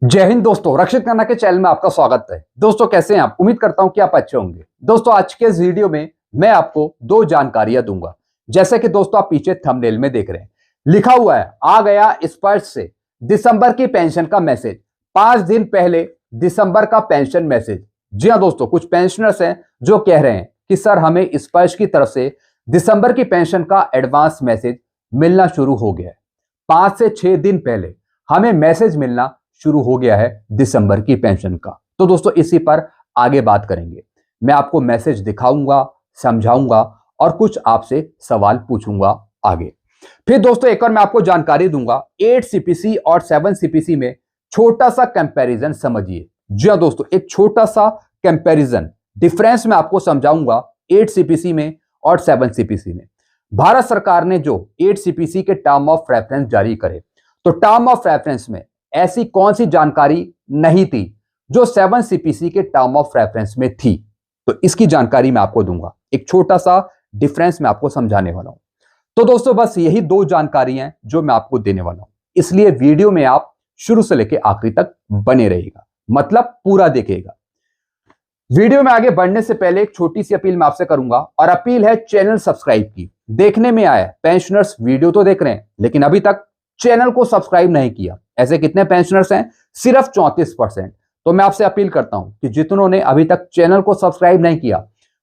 जय हिंद दोस्तों, रक्षित खन्ना के चैनल में आपका स्वागत है। दोस्तों कैसे हैं आप? उम्मीद करता हूं कि आप अच्छे होंगे। दोस्तों आज के इस वीडियो में मैं आपको दो जानकारियां दूंगा। जैसे कि दोस्तों आप पीछे थंबनेल में देख रहे हैं, लिखा हुआ है आ गया स्पर्श से दिसंबर की पेंशन का मैसेज। 5 दिन पहले दिसंबर का पेंशन मैसेज। जी हाँ दोस्तों, कुछ पेंशनर्स हैं जो कह रहे हैं कि सर हमें स्पर्श की तरफ से दिसंबर की पेंशन का एडवांस मैसेज मिलना शुरू हो गया है। 5 से 6 दिन पहले हमें मैसेज मिलना शुरू हो गया है दिसंबर की पेंशन का। तो दोस्तों इसी पर आगे बात करेंगे। मैं आपको मैसेज दिखाऊंगा, समझाऊंगा और कुछ आपसे सवाल पूछूंगा आगे। फिर दोस्तों एक और मैं आपको जानकारी दूंगा 8 सीपीसी और 7 सीपीसी में छोटा सा कंपैरिजन समझिए। जी हां दोस्तों, एक छोटा सा कंपैरिजन डिफरेंस मैं आपको समझाऊंगा 8 सीपीसी में और 7 सीपीसी में। भारत सरकार ने जो 8 सीपीसी के टर्म ऑफ रेफरेंस जारी करे, तो टर्म ऑफ रेफरेंस में ऐसी कौन सी जानकारी नहीं थी जो 7 सीपीसी के टर्म ऑफ रेफरेंस में थी, तो इसकी जानकारी मैं आपको दूंगा। एक छोटा सा डिफरेंस मैं आपको समझाने वाला हूं। तो दोस्तों बस यही दो जानकारियां जो मैं आपको देने वाला हूं, इसलिए वीडियो में आप शुरू से लेकर आखिरी तक बने रहिएगा, मतलब पूरा देखिएगा। वीडियो में आगे बढ़ने से पहले एक छोटी सी अपील मैं आपसे करूंगा, और अपील है चैनल सब्सक्राइब की। देखने में आया पेंशनर्स वीडियो तो देख रहे हैं लेकिन अभी तक चैनल को सब्सक्राइब नहीं किया। ऐसे कितने पेंशनर्स हैं? सिर्फ 34%। तो मैं आपसे अपील करता हूं कि जितनों ने अभी तक चैनल को सब्सक्राइब नहीं किया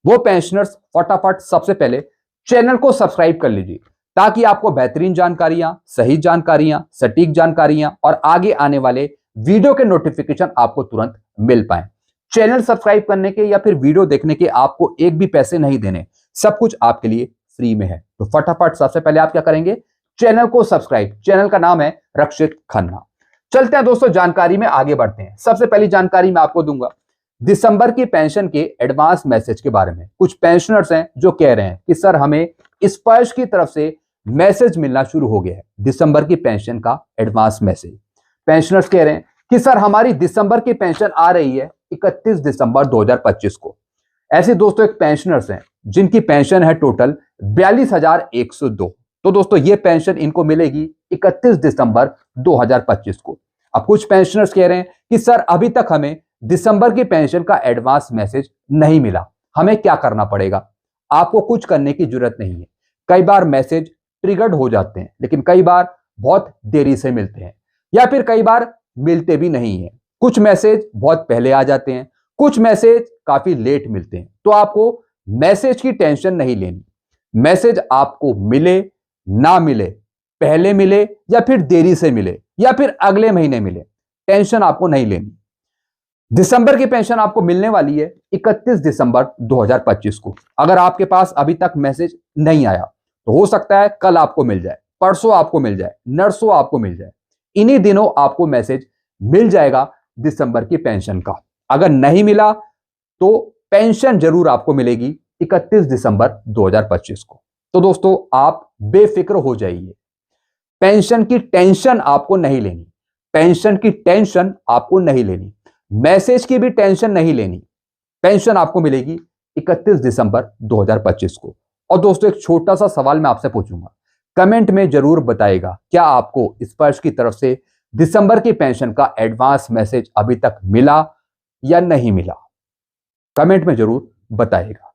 वो पेंशनर्स फटाफट सबसे पहले चैनल को सब्सक्राइब कर लीजिए, ताकि आपको बेहतरीन जानकारियां, सही जानकारियां, सटीक जानकारियां और आगे आने वाले वीडियो के नोटिफिकेशन आपको तुरंत मिल पाए। चैनल सब्सक्राइब करने के या फिर वीडियो देखने के आपको एक भी पैसे नहीं देने, सब कुछ आपके लिए फ्री में है। तो फटाफट सबसे पहले आप क्या करेंगे? चैनल को सब्सक्राइब। चैनल का नाम है रक्षित खन्ना। चलते हैं दोस्तों, जानकारी में आगे बढ़ते हैं। सबसे पहली जानकारी मैं आपको दूंगा दिसंबर की पेंशन के एडवांस मैसेज के बारे में। कुछ पेंशनर्स हैं जो कह रहे हैं कि सर हमें स्पर्श की तरफ से मैसेज मिलना शुरू हो गया है, दिसंबर की पेंशन का एडवांस मैसेज। पेंशनर्स कह रहे हैं कि सर हमारी दिसंबर की पेंशन आ रही है 31 दिसंबर 2025 को। ऐसे दोस्तों एक पेंशनर्स हैं जिनकी पेंशन है टोटल 42,102। तो दोस्तों ये पेंशन इनको मिलेगी 31 दिसंबर 2025 को। अब कुछ पेंशनर्स कह रहे हैं कि सर अभी तक हमें दिसंबर की पेंशन का एडवांस मैसेज नहीं मिला, हमें क्या करना पड़ेगा? आपको कुछ करने की जरूरत नहीं है। कई बार मैसेज ट्रिगर्ड हो जाते हैं, लेकिन कई बार बहुत देरी से मिलते हैं, या फिर कई बार मिलते भी नहीं है। कुछ मैसेज बहुत पहले आ जाते हैं, कुछ मैसेज काफी लेट मिलते हैं। तो आपको मैसेज की टेंशन नहीं लेनी। मैसेज आपको मिले ना मिले, पहले मिले या फिर देरी से मिले या फिर अगले महीने मिले, टेंशन आपको नहीं लेनी। दिसंबर की पेंशन आपको मिलने वाली है 31 दिसंबर 2025 को। अगर आपके पास अभी तक मैसेज नहीं आया तो हो सकता है कल आपको मिल जाए, परसों आपको मिल जाए, नरसों आपको मिल जाए। इन्हीं दिनों आपको मैसेज मिल जाएगा दिसंबर की पेंशन का। अगर नहीं मिला तो पेंशन जरूर आपको मिलेगी 31 दिसंबर 2025 को। तो दोस्तों आप बेफिक्र हो जाइए, पेंशन की टेंशन आपको नहीं लेनी। पेंशन की टेंशन आपको नहीं लेनी, मैसेज की भी टेंशन नहीं लेनी। पेंशन आपको मिलेगी 31 दिसंबर 2025 को। और दोस्तों एक छोटा सा सवाल मैं आपसे पूछूंगा, कमेंट में जरूर बताइएगा, क्या आपको स्पर्श की तरफ से दिसंबर की पेंशन का एडवांस मैसेज अभी तक मिला या नहीं मिला? कमेंट में जरूर बताइएगा।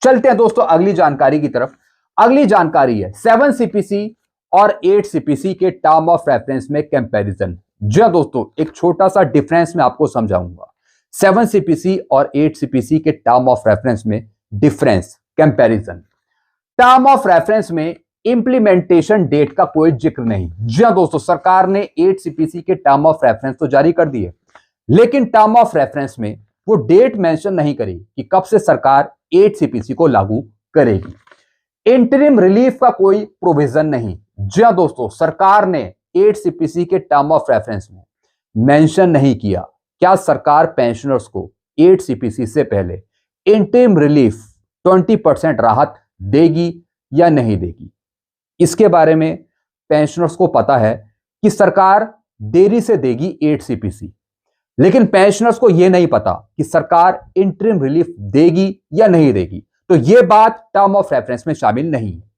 चलते हैं दोस्तों अगली जानकारी की तरफ। अगली जानकारी है 7 सीपीसी और 8 सीपीसी के टर्म ऑफ रेफरेंस में कंपैरिजन। जी हां दोस्तों, एक छोटा सा डिफरेंस मैं आपको समझाऊंगा। 7 सीपीसी और 8 सीपीसी के टर्म ऑफ रेफरेंस में difference, comparison. Term of reference में इंप्लीमेंटेशन डेट का कोई जिक्र नहीं। जी हां दोस्तों, सरकार ने 8 सीपीसी के टर्म ऑफ रेफरेंस तो जारी कर दिए, लेकिन टर्म ऑफ रेफरेंस में वो डेट मेंशन नहीं करी कि कब से सरकार 8 सीपीसी को लागू करेगी। इंटरिम रिलीफ का कोई प्रोविजन नहीं। जी हां दोस्तों, सरकार ने 8 सीपीसी के टर्म ऑफ रेफरेंस में मेंशन नहीं किया क्या सरकार पेंशनर्स को 8 सीपीसी से पहले इंटरिम रिलीफ 20% राहत देगी या नहीं देगी। इसके बारे में पेंशनर्स को पता है कि सरकार देरी से देगी 8 सीपीसी, लेकिन पेंशनर्स को यह नहीं पता कि सरकार इंटरिम रिलीफ देगी या नहीं देगी। तो यह बात टर्म ऑफ रेफरेंस में शामिल नहीं है।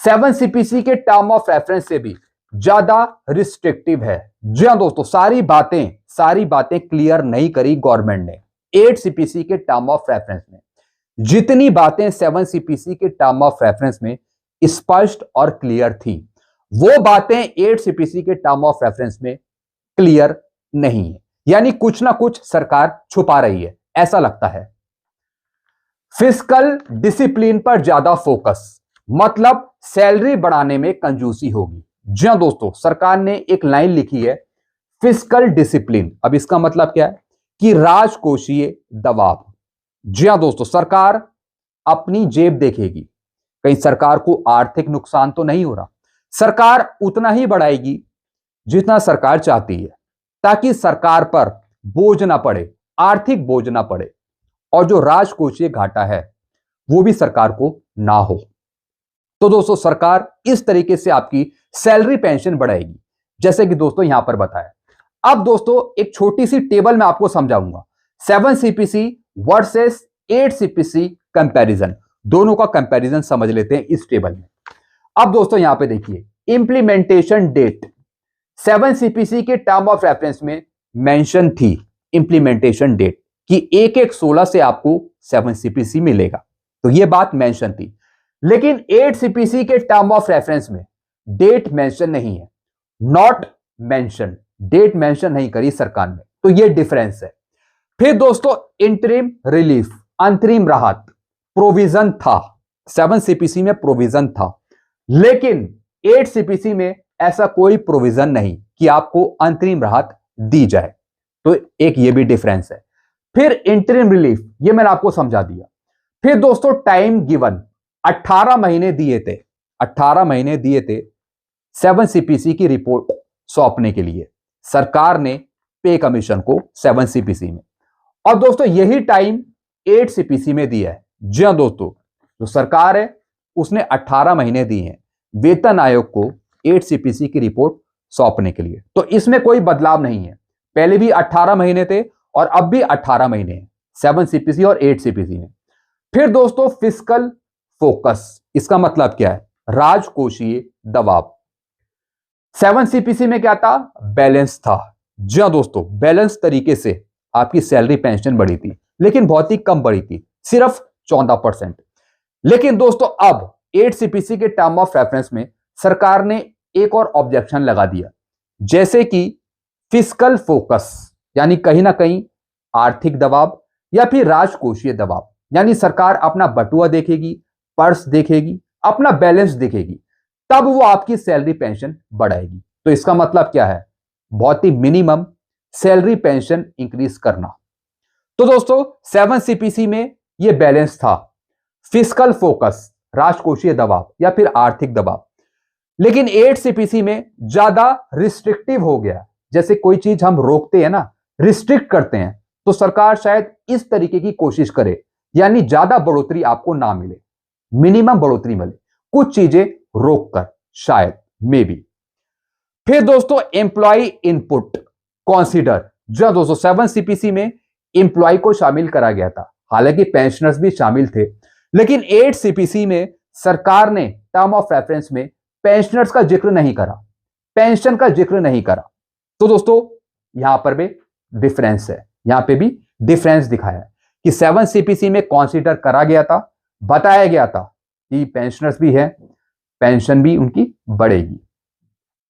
7 सीपीसी के टर्म ऑफ रेफरेंस से भी ज्यादा रिस्ट्रिक्टिव है। जी हाँ दोस्तों, सारी बातें क्लियर नहीं करी गवर्नमेंट ने 8 सीपीसी के टर्म ऑफ रेफरेंस में। जितनी बातें 7 सीपीसी के टर्म ऑफ रेफरेंस में स्पष्ट और क्लियर थी, वो बातें 8 सीपीसी के टर्म ऑफ रेफरेंस में क्लियर नहीं है। यानी कुछ ना कुछ सरकार छुपा रही है, ऐसा लगता है। फिस्कल डिसिप्लिन पर ज्यादा फोकस, मतलब सैलरी बढ़ाने में कंजूसी होगी। जी हां दोस्तों, सरकार ने एक लाइन लिखी है फिस्कल डिसिप्लिन। अब इसका मतलब क्या है कि राजकोषीय दबाव। जी हां दोस्तों, सरकार अपनी जेब देखेगी, कहीं सरकार को आर्थिक नुकसान तो नहीं हो रहा। सरकार उतना ही बढ़ाएगी जितना सरकार चाहती है, ताकि सरकार पर बोझ ना पड़े, आर्थिक बोझ ना पड़े, और जो राजकोषीय घाटा है वो भी सरकार को ना हो। तो दोस्तों, सरकार इस तरीके से आपकी सैलरी पेंशन बढ़ाएगी, जैसे कि दोस्तों यहां पर बताया। अब दोस्तों एक छोटी सी टेबल मैं आपको समझाऊंगा, 7 सीपीसी वर्सेस 8 सीपीसी कंपैरिजन, दोनों का कंपैरिजन समझ लेते हैं इस टेबल में। अब दोस्तों यहां पे देखिए, इंप्लीमेंटेशन डेट 7 सीपीसी के टर्म ऑफ रेफरेंस में मेंशन थी इंप्लीमेंटेशन डेट कि 1/1/16 से आपको 7 सीपीसी मिलेगा, तो यह बात मेंशन थी। लेकिन 8 सीपीसी के टर्म ऑफ रेफरेंस में डेट मेंशन नहीं है, नॉट मेंशन, डेट मेंशन नहीं करी सरकार ने, तो यह डिफरेंस है। फिर दोस्तों इंटरिम रिलीफ, अंतरिम राहत प्रोविजन था, 7 सीपीसी में प्रोविजन था, लेकिन 8 सीपीसी में ऐसा कोई प्रोविजन नहीं कि आपको अंतरिम राहत दी जाए, तो एक ये भी डिफरेंस है। फिर इंटरिम रिलीफ, ये मैंने आपको समझा दिया। फिर दोस्तों टाइम गिवन, 18 महीने दिए थे, 18 महीने दिए थे 7 सीपीसी की रिपोर्ट सौंपने के लिए सरकार ने पे कमीशन को 7 सीपीसी में, और दोस्तों यही टाइम 8 सीपीसी में दिया है। जी हां दोस्तों, जो सरकार है उसने 18 महीने दिए हैं वेतन आयोग को 8 सीपीसी की रिपोर्ट सौंपने के लिए, तो इसमें कोई बदलाव नहीं है। पहले भी 18 महीने थे और अब भी 18 महीने हैं 7 सीपीसी और 8 सीपीसी में। फिर दोस्तों फिस्कल फोकस, इसका मतलब क्या है, राजकोषीय दबाव। 7 सीपीसी में क्या था, बैलेंस था। जी हां दोस्तों, बैलेंस तरीके से आपकी सैलरी पेंशन बढ़ी थी, लेकिन बहुत ही कम बढ़ी थी, सिर्फ 14%। लेकिन दोस्तों अब 8 सीपीसी के टर्म ऑफ रेफरेंस में सरकार ने एक और ऑब्जेक्शन लगा दिया, जैसे कि फिस्कल फोकस, यानी कहीं ना कहीं आर्थिक दबाव या फिर राजकोषीय दबाव, यानी सरकार अपना बटुआ देखेगी, पर्स देखेगी, अपना बैलेंस देखेगी, तब वो आपकी सैलरी पेंशन बढ़ाएगी। तो इसका मतलब क्या है, बहुत ही मिनिमम सैलरी पेंशन इंक्रीज करना। तो दोस्तों 7 सीपीसी में ये बैलेंस था, फिस्कल फोकस, राजकोषीय दबाव या फिर आर्थिक दबाव। लेकिन 8 सीपीसी में ज्यादा रिस्ट्रिक्टिव हो गया, जैसे कोई चीज हम रोकते हैं ना, रिस्ट्रिक्ट करते हैं, तो सरकार शायद इस तरीके की कोशिश करे, यानी ज्यादा बढ़ोतरी आपको ना मिले, मिनिमम बढ़ोतरी मिले, कुछ चीजें रोककर, शायद मे बी। फिर दोस्तों एम्प्लॉय इनपुट कॉन्सिडर, जो दोस्तों 7 सीपीसी में एम्प्लॉय को शामिल करा गया था, हालांकि पेंशनर्स भी शामिल थे, लेकिन 8 सीपीसी में सरकार ने टर्म ऑफ रेफरेंस में पेंशनर्स का जिक्र नहीं करा, पेंशन का जिक्र नहीं करा। तो दोस्तों यहां पर भी डिफरेंस है, यहां पे भी डिफरेंस दिखाया है कि 7 सीपीसी में कंसीडर करा गया था, बताया गया था कि पेंशनर्स भी है, पेंशन भी उनकी बढ़ेगी,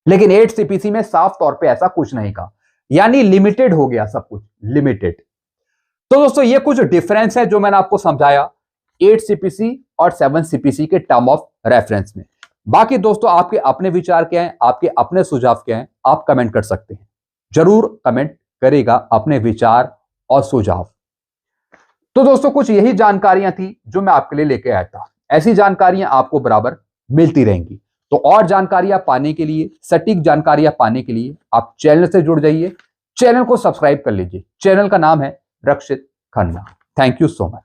लेकिन 8 सीपीसी में साफ तौर पे ऐसा कुछ नहीं कहा, यानी लिमिटेड हो गया सब कुछ, लिमिटेड। तो दोस्तों ये कुछ डिफरेंस है जो मैंने आपको समझाया 8 सीपीसी और 7 सीपीसी के टर्म ऑफ रेफरेंस में। बाकी दोस्तों आपके अपने विचार क्या हैं, आपके अपने सुझाव क्या हैं, आप कमेंट कर सकते हैं, जरूर कमेंट करेगा अपने विचार और सुझाव। तो दोस्तों कुछ यही जानकारियां थी जो मैं आपके लिए लेके आया था, ऐसी जानकारियां आपको बराबर मिलती रहेंगी। तो और जानकारियां पाने के लिए, सटीक जानकारियां पाने के लिए आप चैनल से जुड़ जाइए, चैनल को सब्सक्राइब कर लीजिए। चैनल का नाम है Rakshit Khanna. Thank you so much.